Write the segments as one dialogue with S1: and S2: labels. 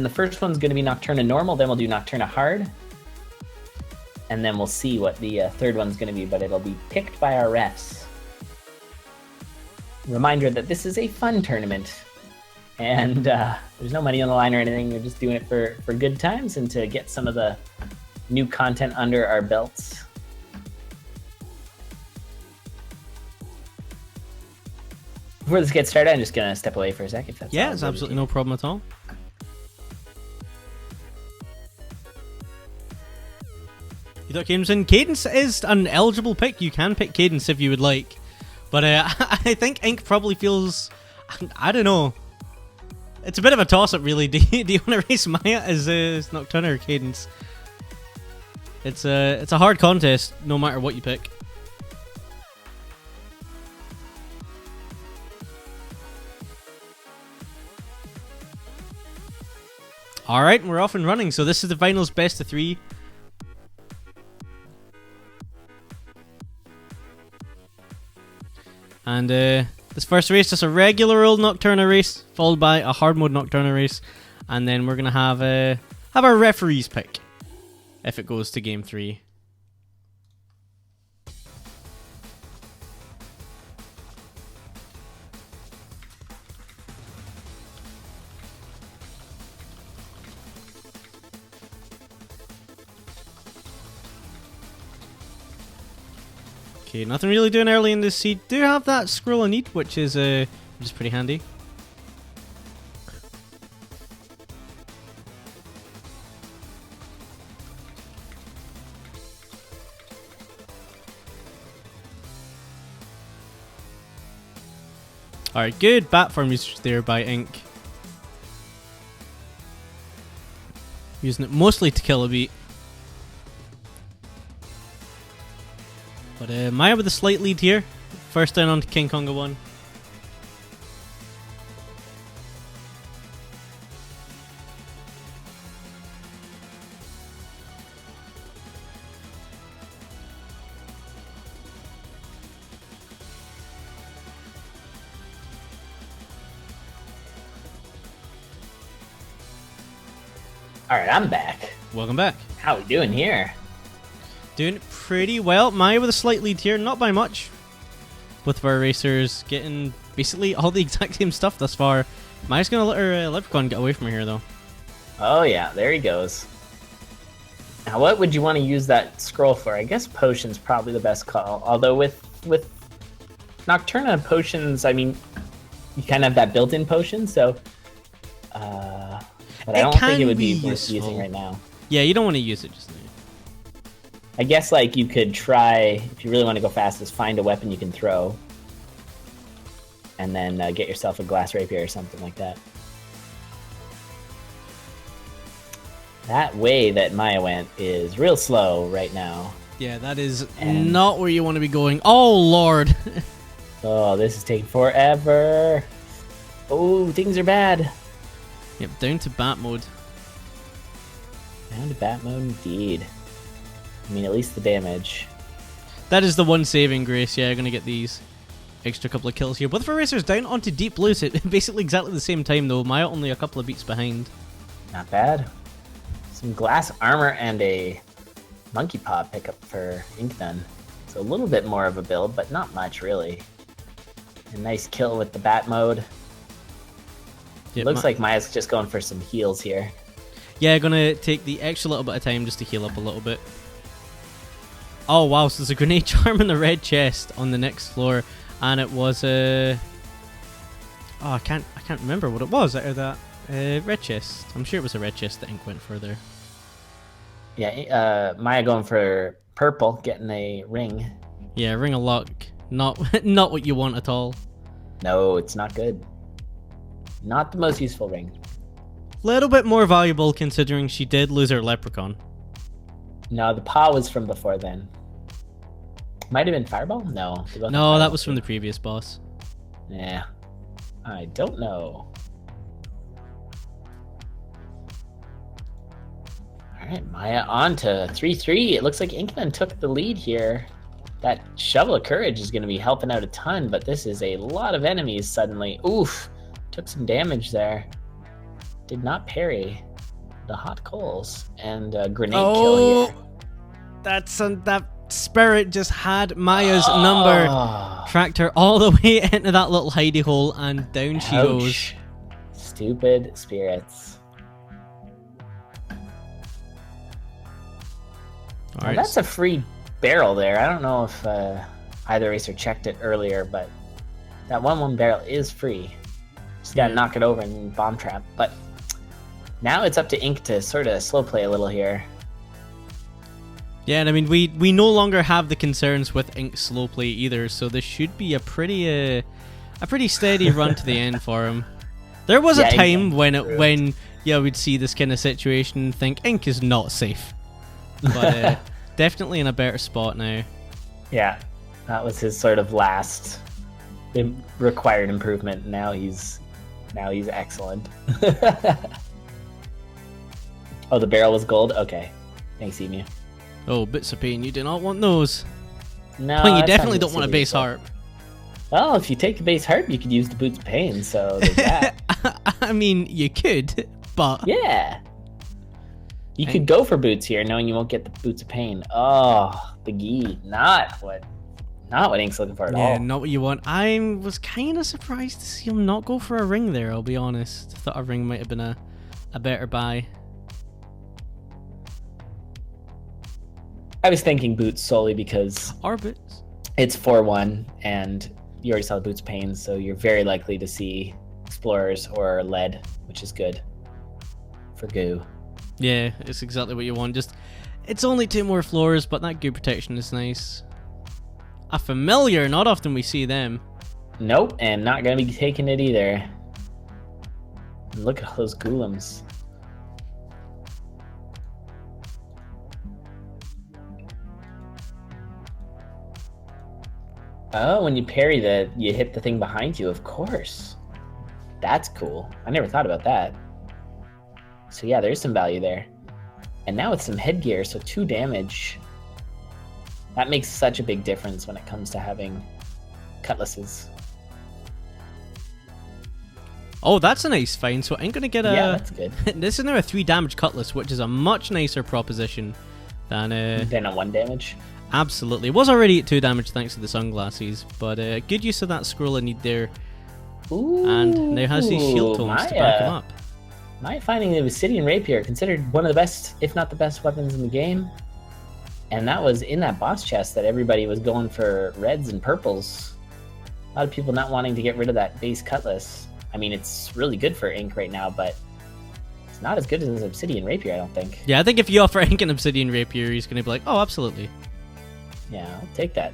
S1: and the first one's going to be Nocturna normal, then we'll do Nocturna hard, and then we'll see what the third one's going to be, but it'll be picked by our refs. Reminder that this is a fun tournament, and there's no money on the line or anything. We're just doing it for good times and to get some of the new content under our belts. Before this gets started, I'm just going to step away for a sec. If that's
S2: yeah, it's absolutely no problem at all. Cadence is an eligible pick. You can pick Cadence if you would like. But I think Ink probably feels... I don't know. It's a bit of a toss-up, really. Do you want to race Maya as Nocturna or Cadence? It's a hard contest, no matter what you pick. Alright, we're off and running. So this is the finals best of 3. And this first race is a regular old Nocturna race, followed by a hard mode Nocturna race, and then we're gonna have our referees pick if it goes to game 3. Okay, nothing really doing early in this seed. Do have that scroll I need, which is pretty handy. Alright, good bat farm usage there by Ink. Using it mostly to kill a beat. But Maya with a slight lead here. First down onto King Konga 1.
S1: Alright, I'm back.
S2: Welcome back.
S1: How we doing here?
S2: Doing pretty well. Maya with a slight lead here, not by much. Both of our racers getting basically all the exact same stuff thus far. Maya's going to let her Leprechaun get away from her here, though.
S1: Oh yeah, there he goes. Now what would you want to use that scroll for? I guess Potion's probably the best call. Although with Nocturna Potions, I mean, you kind of have that built-in potion, so... but I don't think it would be worth using right now.
S2: Yeah, you don't want to use it just now.
S1: I guess like you could try, if you really want to go fast, is find a weapon you can throw. And then get yourself a glass rapier or something like that. That way that Maya went is real slow right now.
S2: Yeah, that is not where you want to be going. Oh, Lord.
S1: Oh, this is taking forever. Oh, things are bad.
S2: Yep, down to bat mode.
S1: Down to bat mode indeed. I mean, at least the damage.
S2: That is the one saving grace. Yeah, you're going to get these extra couple of kills here. Both of our racers down onto deep blue. So basically exactly the same time, though. Maya only a couple of beats behind.
S1: Not bad. Some glass armor and a monkey paw pickup for Incnone. So a little bit more of a build, but not much, really. A nice kill with the bat mode. Yep, looks like Maya's just going for some heals here.
S2: Yeah, gonna take the extra little bit of time just to heal up a little bit. Oh wow, so there's a grenade charm in the red chest on the next floor, and it was oh, I can't remember what it was out of that red chest. I'm sure it was a red chest that Ink went for there.
S1: Yeah, Maya going for purple, getting a ring.
S2: Yeah, ring of luck. Not not what you want at all.
S1: No, it's not good. Not the most useful ring.
S2: Little bit more valuable considering she did lose her leprechaun.
S1: No, the paw was from before then. Might have been Fireball? No.
S2: No, that was from the previous boss.
S1: Yeah. I don't know. Alright, Maya on to 3-3. It looks like Incnone took the lead here. That Shovel of Courage is going to be helping out a ton, but this is a lot of enemies suddenly. Oof. Took some damage there. Did not parry. the hot coals and grenade kill
S2: Oh,
S1: here.
S2: that spirit just had Maya's number. Tracked her all the way into that little hidey hole, and down she goes.
S1: Ouch. Stupid spirits.
S2: All
S1: Well,
S2: right.
S1: that's a free barrel there. I don't know if either racer checked it earlier, but that 1-1 barrel is free. Just gotta knock it over and bomb trap. But now it's up to Ink to sort of slow play a little here.
S2: Yeah, and I mean we no longer have the concerns with Ink's slow play either, so this should be a pretty steady run to the end for him. There was a time when we'd see this kind of situation and think Ink is not safe, but definitely in a better spot now.
S1: Yeah, that was his sort of last required improvement. Now he's excellent. Oh, the barrel was gold. Okay, thanks, Emu.
S2: Oh, bits of pain. You do not want those.
S1: No,
S2: Well, you definitely don't want a base harp.
S1: Well, if you take the base harp, you could use the boots of pain. So there's that.
S2: I mean, you could, but
S1: Yeah. You could go for boots here, knowing you won't get the boots of pain. Oh, the gi. Not what Ink's looking for at all.
S2: yeah, not what you want. I was kind of surprised to see him not go for a ring there, I'll be honest. I thought a ring might have been a better buy.
S1: I was thinking boots solely because
S2: Or boots.
S1: it's 4-1, and you already saw the boots of pain, so you're very likely to see explorers or lead, which is good for goo.
S2: Yeah, it's exactly what you want. Just, it's only 2 more floors, but that goo protection is nice. A familiar, not often we see them.
S1: Nope, and not gonna be taking it either. And look at all those golems. Oh, when you parry you hit the thing behind you, of course. That's cool. I never thought about that. So yeah, there's some value there. And now with some headgear, so 2 damage. That makes such a big difference when it comes to having cutlasses.
S2: Oh, that's a nice find. So I'm going to get a...
S1: Yeah, that's good.
S2: This is now a 3 damage cutlass, which is a much nicer proposition than...
S1: Then a 1 damage.
S2: Absolutely. It was already at 2 damage thanks to the sunglasses, but good use of that scroll of need there.
S1: Ooh,
S2: And now has these shield tomes to back him up.
S1: Maya finding the Obsidian Rapier, considered one of the best, if not the best weapons in the game. And that was in that boss chest that everybody was going for reds and purples. A lot of people not wanting to get rid of that base cutlass. I mean, it's really good for Ink right now, but it's not as good as Obsidian Rapier, I don't think.
S2: Yeah, I think if you offer Ink an Obsidian Rapier, he's going to be like, oh, absolutely.
S1: Yeah, I'll take that.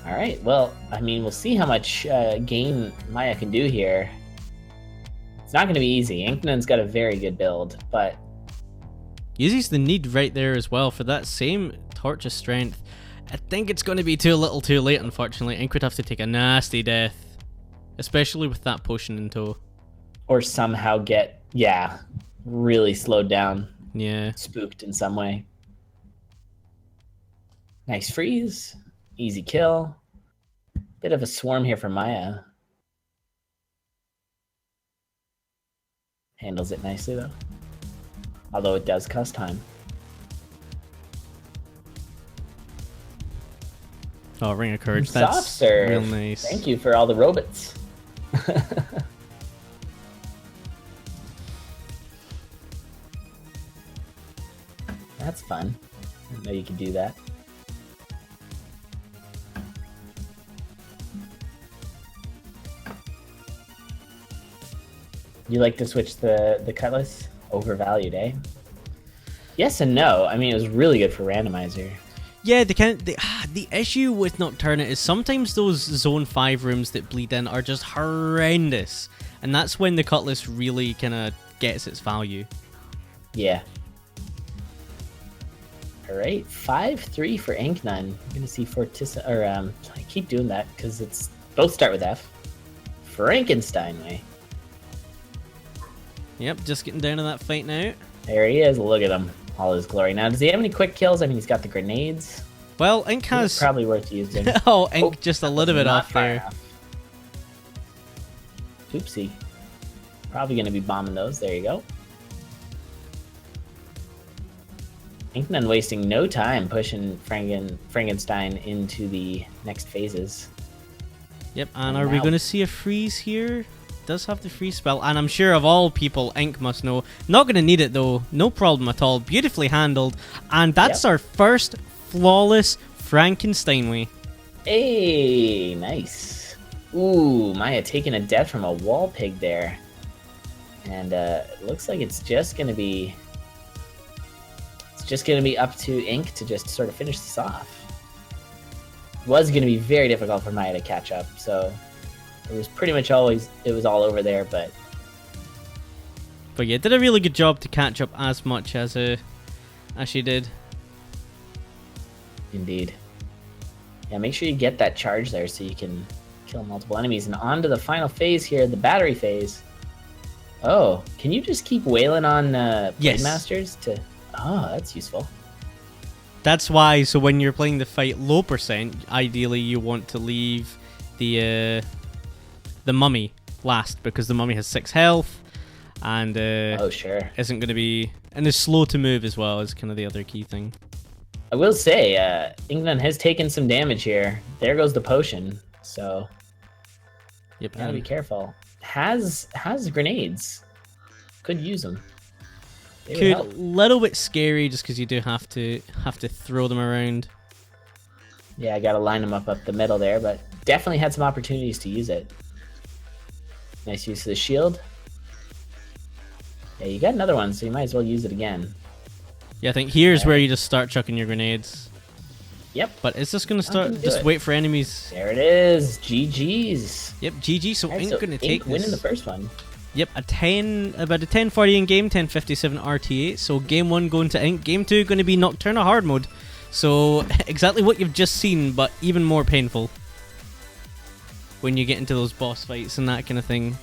S1: All right, well, I mean, we'll see how much gain Maya can do here. It's not going to be easy. Incnone's got a very good build, but...
S2: Uses the need right there as well for that same Torch of Strength. I think it's going to be too little too late, unfortunately. Ink would have to take a nasty death, especially with that potion in tow.
S1: Or somehow get, really slowed down.
S2: Yeah.
S1: Spooked in some way. Nice freeze. Easy kill. Bit of a swarm here for Maya. Handles it nicely, though. Although it does cost time.
S2: Oh, Ring of Courage.
S1: Soft
S2: That's
S1: serve.
S2: real nice.
S1: Thank you for all the robots. That's fun. I didn't know you could do that. You like to switch the cutlass? Overvalued, eh? Yes and no. I mean, it was really good for randomizer.
S2: Yeah, the issue with Nocturna is sometimes those Zone 5 rooms that bleed in are just horrendous. And that's when the Cutlass really kind of gets its value.
S1: Yeah. Alright, 5-3 for Incnone. You're going to see Fortissa... Or, I keep doing that because it's... Both start with F. Frankenstein way.
S2: Yep, just getting down to that fight now.
S1: There he is. Look at him. All his glory. Now, does he have any quick kills? I mean, he's got the grenades.
S2: Well, Ink has...
S1: It's probably worth using.
S2: oh, Ink just a little bit off there.
S1: Enough. Oopsie. Probably going to be bombing those. There you go. Incnone wasting no time pushing Frankenstein into the next phases.
S2: Yep, and are we going to see a freeze here? Does have the freeze spell, and I'm sure of all people, Ink must know. Not going to need it though, no problem at all. Beautifully handled, and that's our first flawless Frankenstein way.
S1: Hey, nice. Ooh, Maya taking a death from a wall pig there. And it looks like it's just gonna be up to Ink to just sort of finish this off. It was gonna be very difficult for Maya to catch up, so it was pretty much always all over there, but
S2: yeah, did a really good job to catch up as much as she did.
S1: Indeed. Yeah, make sure you get that charge there so you can kill multiple enemies. And on to the final phase here, the battery phase. Oh, can you just keep wailing on
S2: yes.
S1: Masters to... Oh, that's useful.
S2: That's why, so when you're playing the fight low percent, ideally you want to leave the mummy last, because the mummy has 6 health, and
S1: oh, sure.
S2: Isn't going to be... And is slow to move as well, is kind of the other key thing.
S1: I will say, Incnone has taken some damage here. There goes the potion, so...
S2: Yep,
S1: gotta be careful. Has grenades. Could use them.
S2: Could little bit scary just because you do have to throw them around.
S1: Yeah, I gotta line them up the middle there, but definitely had some opportunities to use it. Nice use of the shield. Yeah, you got another one, so you might as well use it again.
S2: Yeah, I think here's where you just start chucking your grenades.
S1: Yep.
S2: But is this going to start? Just wait for enemies.
S1: There it is. GG's.
S2: Yep, GG. So Ink going to take this.
S1: Winning the first one.
S2: Yep, about a 1040 in game, 1057 RTA. So game 1 going to Ink. Game 2 going to be Nocturna hard mode. So exactly what you've just seen, but even more painful. When you get into those boss fights and that kind of thing.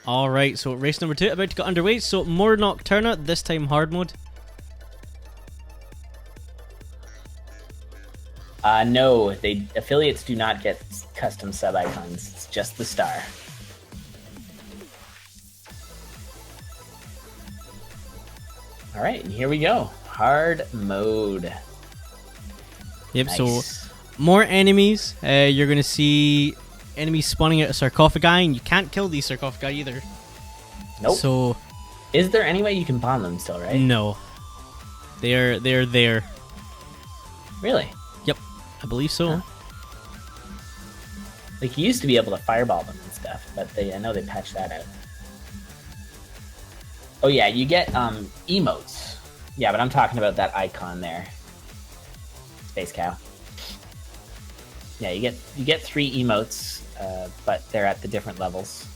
S2: Alright, so race number 2 about to get underway. So more Nocturna, this time hard mode.
S1: No, affiliates do not get custom sub icons. It's just the star. Alright, and here we go. Hard mode.
S2: Yep,
S1: nice.
S2: So more enemies. You're going to see enemies spawning out of sarcophagi, and you can't kill these sarcophagi either.
S1: Nope.
S2: So,
S1: is there any way you can bomb them still, right?
S2: No. They're there.
S1: Really?
S2: Yep, I believe so.
S1: Huh. Like, you used to be able to fireball them and stuff, but I know they patched that out. Oh yeah, you get emotes. Yeah, but I'm talking about that icon there. Space Cow. Yeah, you get 3 emotes, but they're at the different levels.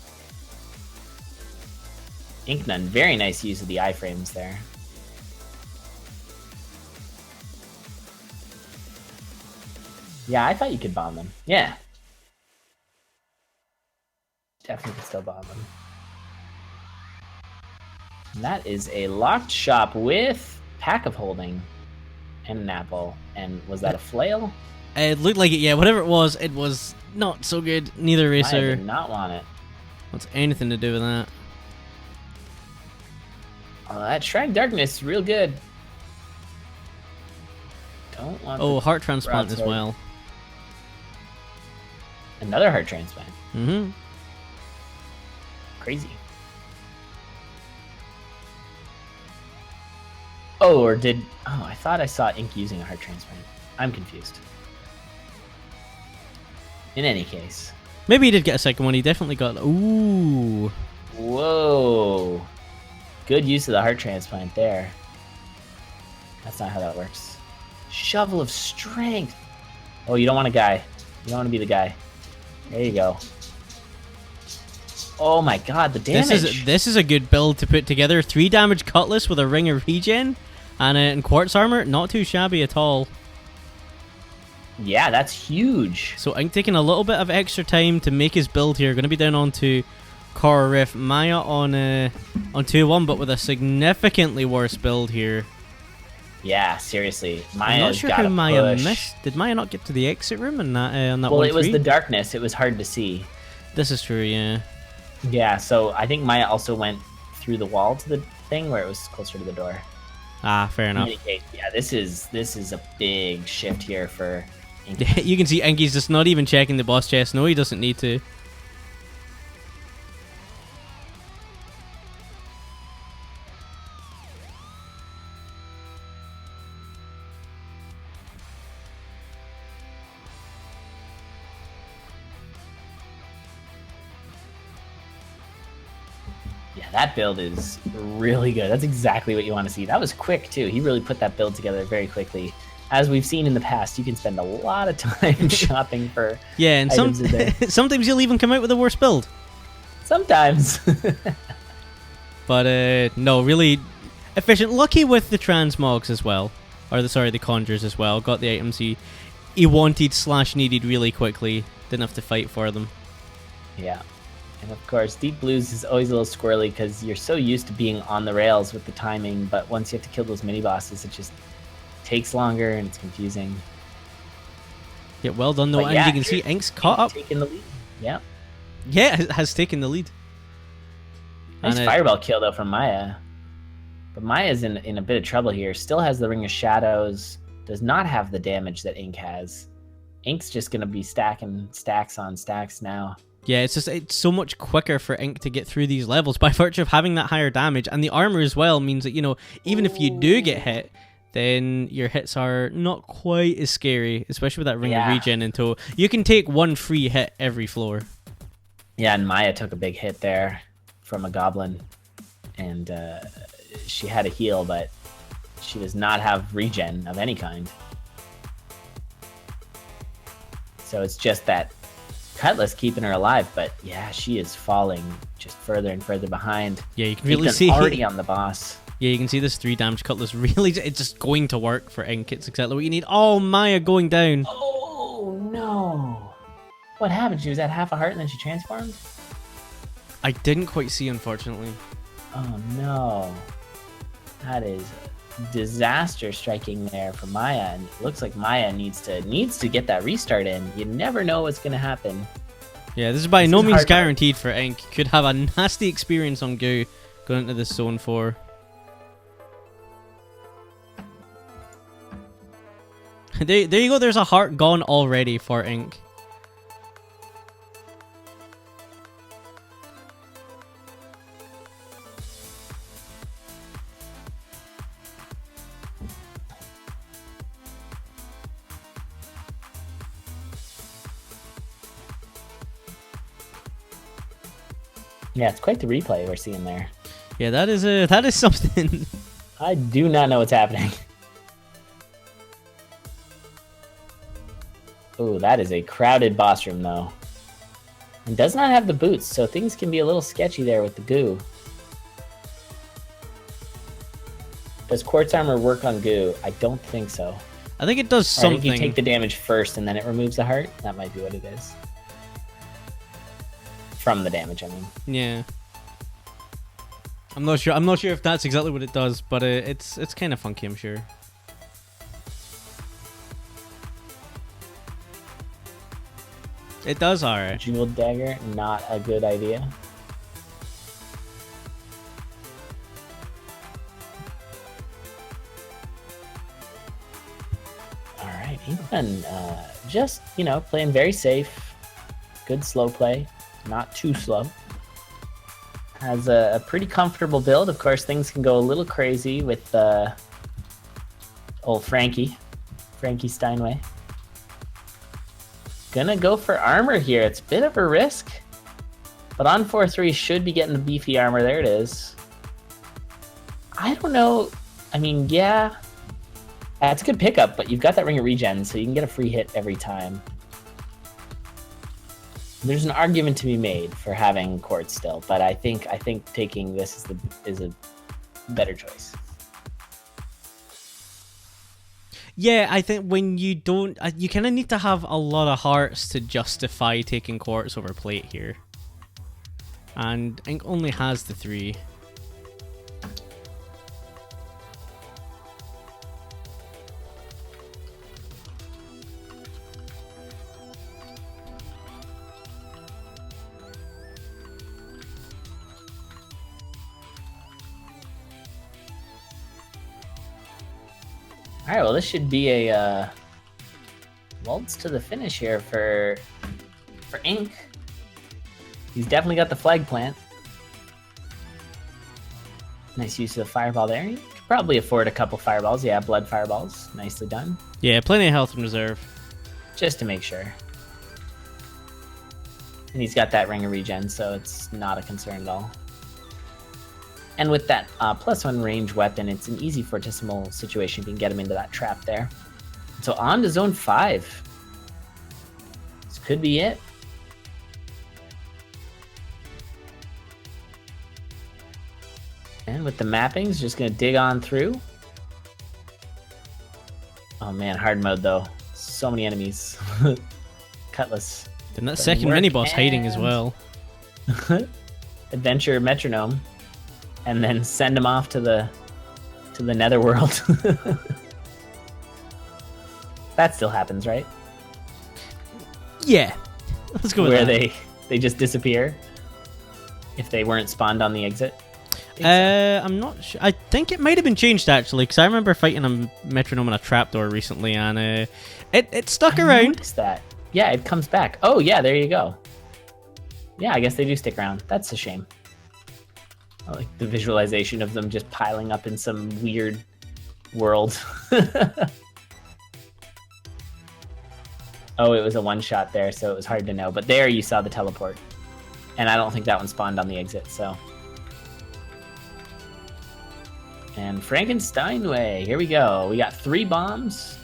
S1: Incnone, very nice use of the iframes there. Yeah, I thought you could bomb them. Yeah. Definitely could still bomb them. And that is a locked shop with Pack of Holding and an apple. And was that a flail?
S2: It looked like it, yeah. Whatever it was not so good. Neither racer.
S1: I did not want it.
S2: What's anything to do with that?
S1: Oh, that Shrine Darkness is real good. Don't want.
S2: Oh, heart transplant as well.
S1: Another heart transplant.
S2: Mm-hmm.
S1: Crazy. Oh, or did... Oh, I thought I saw Ink using a heart transplant. I'm confused. In any case.
S2: Maybe he did get a second one. He definitely got... Ooh.
S1: Whoa. Good use of the heart transplant there. That's not how that works. Shovel of Strength. Oh, you don't want a guy. You don't want to be the guy. There you go. Oh my god, the damage.
S2: This is a good build to put together. 3 damage Cutlass with a ring of regen and quartz armor. Not too shabby at all.
S1: Yeah, that's huge.
S2: So Ink taking a little bit of extra time to make his build here. Going to be down onto Core Riff. Maya on 2-1, but with a significantly worse build here.
S1: Yeah, seriously.
S2: I'm not sure how Maya missed. Did Maya not get to the exit room on that on that 1-3?
S1: Well, it was the darkness. It was hard to see.
S2: This is true, yeah.
S1: Yeah, so I think Maya also went through the wall to the thing where it was closer to the door.
S2: Ah, fair enough.
S1: In any case, yeah, this is a big shift here for Ink.
S2: You can see Inky's just not even checking the boss chest. No, he doesn't need to.
S1: Yeah, that build is really good. That's exactly what you want to see. That was quick, too. He really put that build together very quickly. As we've seen in the past, you can spend a lot of time shopping for
S2: and sometimes you'll even come out with a worse build.
S1: Sometimes.
S2: But no, really efficient. Lucky with the transmogs as well. Or the conjures as well. Got the items he wanted / needed really quickly. Didn't have to fight for them.
S1: Yeah. And of course, Deep Blues is always a little squirrely because you're so used to being on the rails with the timing, but once you have to kill those mini-bosses, it just takes longer and it's confusing.
S2: Yeah, well done though,
S1: But
S2: and
S1: yeah,
S2: you can see Ink's caught up.
S1: Taking the lead. Yeah.
S2: Yeah, has taken the lead.
S1: Nice fireball kill though from Maya. But Maya's in a bit of trouble here. Still has the Ring of Shadows. Does not have the damage that Ink has. Ink's just going to be stacking stacks on stacks now.
S2: Yeah, it's so much quicker for Ink to get through these levels by virtue of having that higher damage, and the armor as well means that, you know, even if you do get hit, then your hits are not quite as scary, especially with that Ring of Regen in tow. You can take 1 free hit every floor.
S1: Yeah, and Maya took a big hit there from a goblin, and she had a heal, but she does not have regen of any kind. So it's just that Cutlass keeping her alive, but yeah, she is falling just further and further behind.
S2: Yeah, you can really see
S1: already on the boss.
S2: Yeah, you can see this 3 damage Cutlass really, it's just going to work for Ink. It's exactly what you need. Oh, Maya going down.
S1: Oh no! What happened? She was at half a heart and then she transformed?
S2: I didn't quite see, unfortunately.
S1: Oh no! That is disaster striking there for Maya, and it looks like Maya needs to get that restart in. You never know what's gonna happen.
S2: Yeah, this is by no means guaranteed for Ink. Could have a nasty experience on Goo going into this zone 4. There you go. There's a heart gone already for Ink.
S1: Yeah, it's quite the replay we're seeing there.
S2: Yeah, that is something.
S1: I do not know what's happening. Ooh, that is a crowded boss room, though. And does not have the boots, so things can be a little sketchy there with the goo. Does quartz armor work on goo? I don't think so.
S2: I think it does something.
S1: I think you take the damage first and then it removes the heart. That might be what it is. From the damage, I mean.
S2: Yeah. I'm not sure if that's exactly what it does, but it's kind of funky, I'm sure. It does, alright.
S1: Jeweled dagger, not a good idea. Alright, Incnone, just, you know, playing very safe. Good slow play, not too slow. Has a pretty comfortable build. Of course, things can go a little crazy with old Frankie Steinway. Gonna go for armor here. It's a bit of a risk, but on 4-3 should be getting the beefy armor. There it is. I don't know. I mean, yeah, That's a good pickup, but you've got that ring of regen, so you can get a free hit every time. There's an argument to be made for having quartz still, but I think taking this is a better choice.
S2: Yeah, I think when you don't, you kind of need to have a lot of hearts to justify taking quartz over plate here. And Ink only has the 3.
S1: All right, well, this should be a waltz to the finish here for Ink. He's definitely got the flag plant. Nice use of the fireball there. You could probably afford a couple fireballs. Yeah, blood fireballs. Nicely done.
S2: Yeah, plenty of health in reserve.
S1: Just to make sure. And he's got that ring of regen, so it's not a concern at all. And with that +1 range weapon, it's an easy fortissimo situation. You can get him into that trap there. So on to zone 5. This could be it. And with the mappings, just going to dig on through. Oh man, hard mode though. So many enemies. Cutlass.
S2: And that second mini-boss hiding as well.
S1: Adventure metronome. And then send him off to the netherworld. That still happens, right?
S2: Yeah. Let's go with
S1: that.
S2: Where
S1: they just disappear if they weren't spawned on the exit.
S2: I'm not sure. I think it might have been changed actually, because I remember fighting a metronome in a trapdoor recently, and it stuck around.
S1: Noticed that. Yeah, it comes back. Oh yeah, there you go. Yeah, I guess they do stick around. That's a shame. I like the visualization of them just piling up in some weird world. Oh, it was a one-shot there, so it was hard to know. But there you saw the teleport. And I don't think that one spawned on the exit, so... And Frankenstein way. Here we go. We got 3 bombs.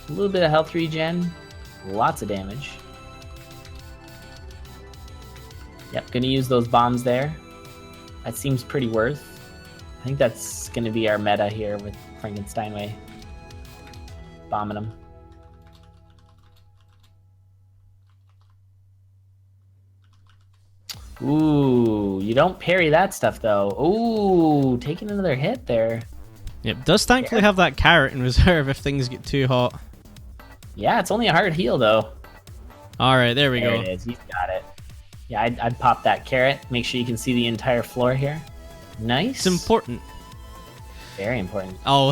S1: A little bit of health regen. Lots of damage. Yep, gonna use those bombs there. That seems pretty worth. I think that's gonna be our meta here with Frankenstein way. Bombing them. Ooh, you don't parry that stuff though. Ooh, taking another hit there.
S2: Yep, does thankfully have that carrot in reserve if things get too hot.
S1: Yeah, it's only a hard heal though.
S2: Alright, there we go.
S1: There it is, he's got it. Yeah, I'd pop that carrot. Make sure you can see the entire floor here. Nice.
S2: It's important.
S1: Very important.
S2: Oh.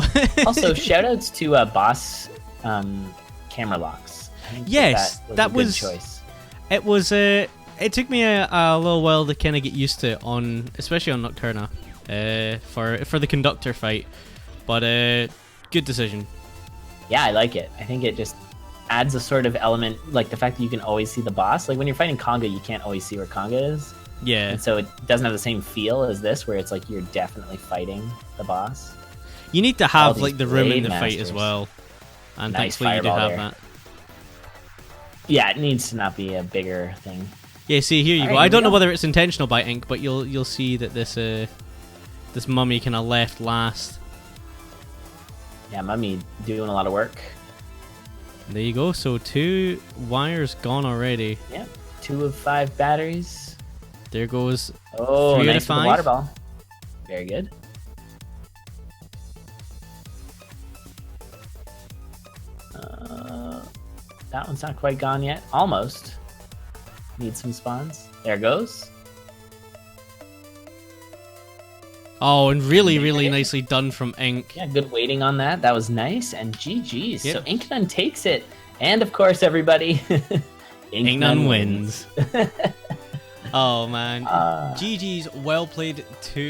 S1: Also, shoutouts to boss camera locks. I think
S2: yes,
S1: that was a good choice.
S2: It was it took me a little while to kind of get used to on, especially on Nocturna, for the conductor fight, but good decision. Yeah,
S1: I like it. I think it just adds a sort of element, like the fact that you can always see the boss. Like when you're fighting Conga, you can't always see where Conga is.
S2: Yeah.
S1: And so it doesn't have the same feel as this, where it's like you're definitely fighting the boss.
S2: You need to have like the room in the fight as well, and
S1: nice
S2: thankfully you do have
S1: there.
S2: that.
S1: Yeah, it needs to not be a bigger thing.
S2: Yeah, see, here you
S1: All
S2: go.
S1: right,
S2: I don't know whether it's intentional by Ink, but you'll see that this mummy kind of left last.
S1: Yeah, mummy doing a lot of work.
S2: There you go. So 2 wires gone already.
S1: Yep. 2 of 5 batteries.
S2: There goes.
S1: Oh,
S2: 3
S1: nice
S2: out of 5.
S1: with the water ball. Very good. That one's not quite gone yet. Almost. Need some spawns. There goes.
S2: Oh, and really, really nicely done from Ink.
S1: Yeah, good waiting on that. That was nice. And GG's.
S2: Yep.
S1: So Incnone takes it. And of course, everybody,
S2: Incnone wins. Oh man, GG's, well played to